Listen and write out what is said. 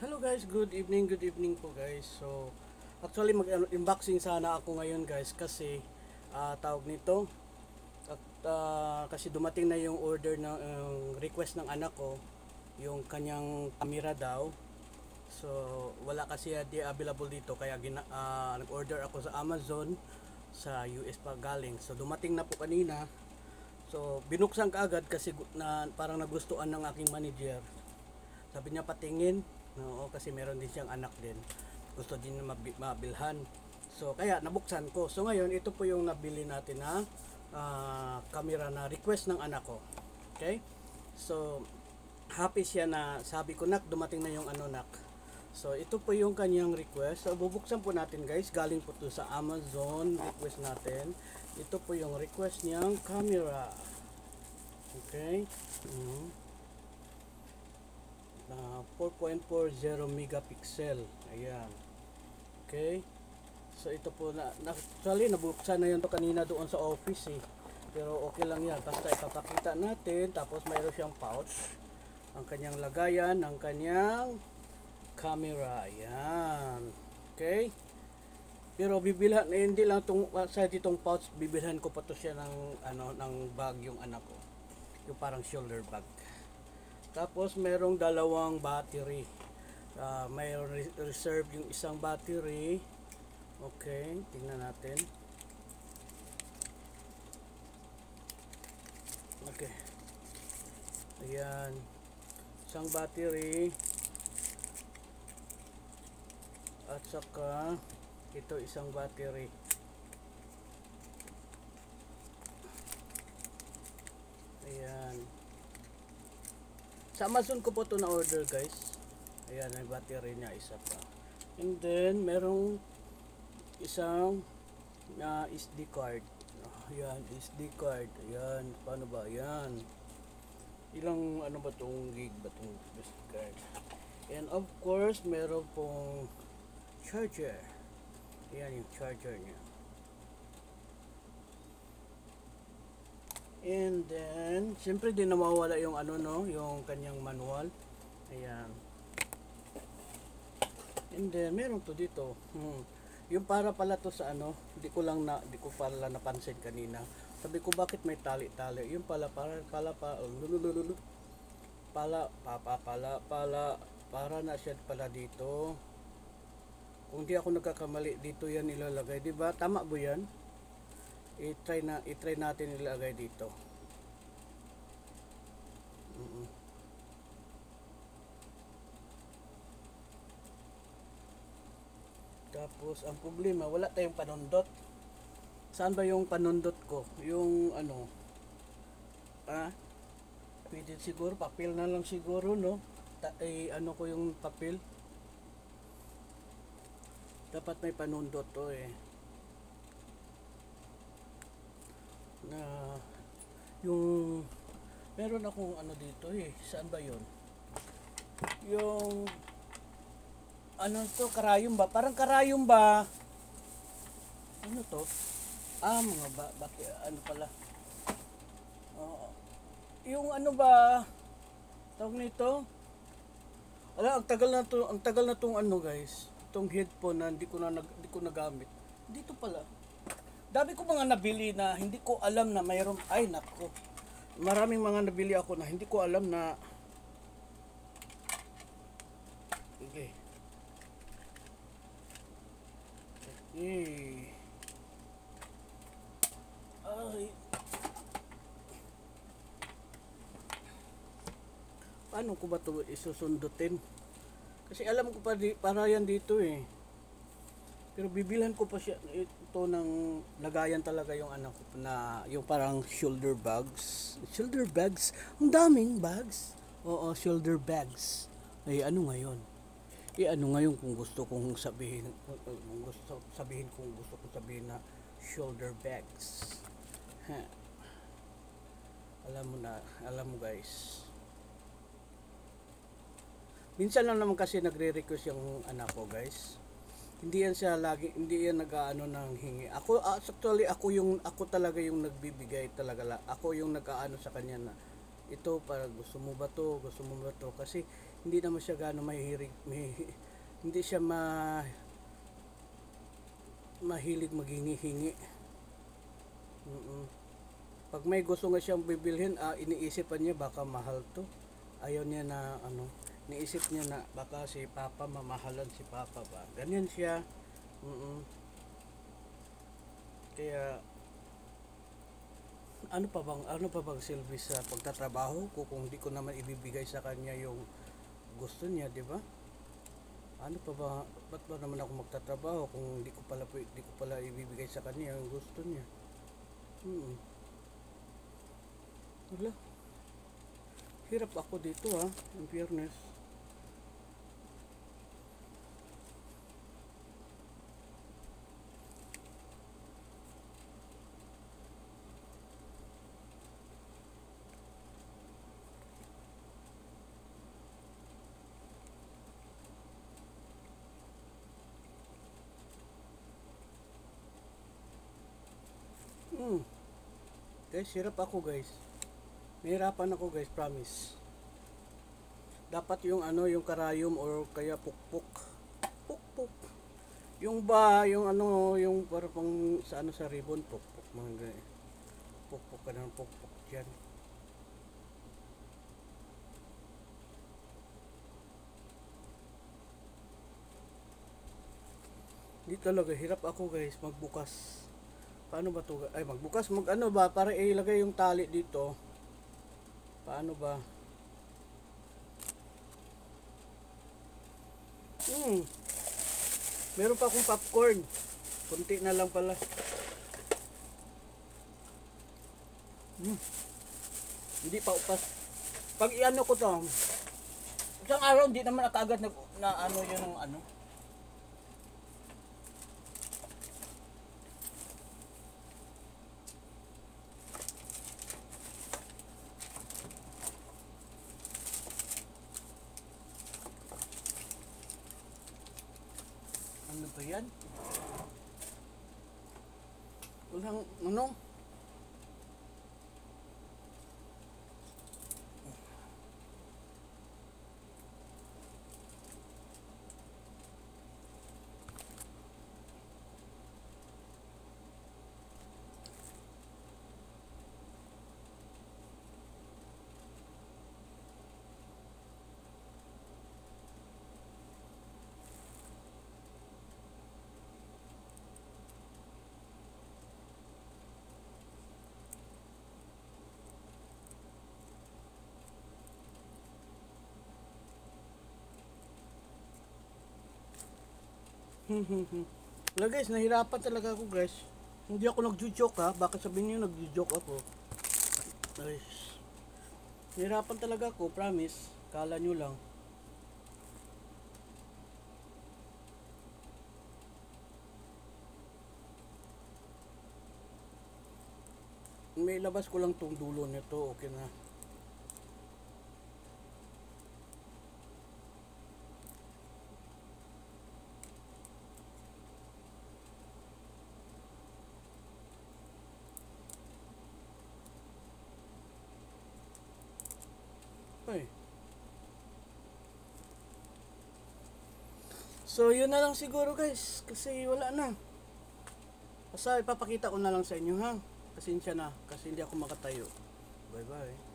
Hello guys, good evening po guys. So, actually mag-unboxing sana ako ngayon guys kasi tawag nito at kasi dumating na yung order ng request ng anak ko, yung kanyang camera daw. So, wala kasi di available dito kaya nag-order ako sa Amazon sa US pa galing. So, dumating na po kanina. So, binuksan ka agad kasi parang nagustuhan ng aking manager. Sabi niya patingin. Oo, kasi meron din siyang anak din. Gusto din na mabilhan. So, kaya nabuksan ko. So, ngayon, ito po yung nabili natin na camera na request ng anak ko. Okay? So, happy siya na sabi ko, nak, dumating na yung nak. So, ito po yung kanyang request. So, bubuksan po natin guys. Galing po to sa Amazon request natin. Ito po yung request niyang camera. Okay? 4.40 megapixel. Ayan. Okay. So ito po actually nabuksan na yun to kanina doon sa office Pero okay lang yan. Basta ipapakita natin. Tapos mayroon siyang pouch. Ang kanyang lagayan ng kanyang camera. Ayan. Okay. Pero bibilhan hindi lang sa itong pouch, bibilhan ko pa to siya ng bag yung anak ko. Yung parang shoulder bag. Tapos merong dalawang battery. Mayroong reserve yung isang battery. Okay, tingnan natin. Okay. Ayan. Isang battery. At saka ito isang battery. Ayan. Sa Amazon ko po ito na order guys. Ayan, ang battery niya isa pa. And then merong isang SD card. Ayan, SD card. Ayan, paano ba? Ayan. Ilang ba itong gig ba itong SD card? And of course, meron pong charger. Ayan yung charger niya. And then, siyempre din na mawawala yung yung kanyang manual. Ayan. And then, meron to dito. Yung para pala to sa hindi ko pala napansin kanina. Sabi ko bakit may tali-tali. Yung para na siya pala dito. Kung di ako nagkakamali, dito yan ilalagay. Diba? Tama ba yan? I-try natin ilagay dito. Tapos ang problema, wala tayong panundot. Saan ba yung panundot ko? Yung pwede siguro papel na lang siguro, no? Ko yung papel. Dapat may panundot to na yung meron akong dito saan ba yun, yung to, karayom ba, parang karayom ba, to mga pala yung ba tawag nito, ang tagal na tong guys, tong headphone na hindi ko nagamit dito pala. Dami ko mga nabili na hindi ko alam na mayroon. Ay nako. Maraming mga nabili ako na hindi ko alam na. Okay. Ay. Paano ko ba ito isusundutin? Kasi alam ko para yan dito Pero bibilhan ko pa siya ito ng lagayan talaga yung anak ko na yung parang shoulder bags. Shoulder bags? Ang daming bags. Oo, shoulder bags. Ay ano ngayon? Ano ngayon kung gusto kong sabihin na shoulder bags. Alam mo guys. Minsan lang naman kasi nagre-request yung anak ko guys. Hindi yan nag-aano ng hingi. Actually ako talaga yung nagbibigay talaga. Ako yung nag-aano sa kanya na ito para gusto mo ba to, gusto mo ba to, kasi hindi naman siya gaano mahihilig, hindi siya mahilig maghingi-hingi. Mm-mm. Pag may gusto nga siyang bibilhin, iniisipan niya baka mahal to. Ayaw niya na ano, iniisip niya na baka si Papa mamahalan si Papa ba. Ganyan siya. Mm-mm. Kaya ano pa bang silbi sa pagtatrabaho ko kung hindi ko naman ibibigay sa kanya yung gusto niya, di ba? Ano pa ba, ba't ba naman ako magtatrabaho kung hindi ko pala ibibigay sa kanya yung gusto niya? Hmm. Wala. Hirap ako dito ha, in fairness. Hmm. Guys, hirap ako guys. Nahirapan ako guys, promise. Dapat yung ano, yung karayom or kaya pukpuk. Pukpuk. Yung ano, yung para pang sa ano sa ribbon, pukpuk mga ganyan. Pukpuk ka ng pukpuk dyan. Di talaga, hirap ako guys, magbukas. Paano ba to? Ay, magbukas, mag ano ba, para ilagay yung tali dito. Paano ba? Hmm, meron pa akong popcorn. Kunti na lang pala. Hmm, hindi pa upas. Pag iano ko to, isang araw hindi naman nakagad na ano yun ng ano. Ano ba yan? Walang ano? Wala guys, nahirapan talaga ako guys. Hindi ako nagjo-joke ha. Baka sabihin niyo nagjo-joke ako. Ay, nahirapan talaga ako, promise. Kala nyo lang. May labas ko lang tong dulo nito, okay na. Ay. So yun na lang siguro guys, kasi wala na. Basta ipapakita ko na lang sa inyo ha. Pasensya na kasi hindi ako makatayo. Bye bye.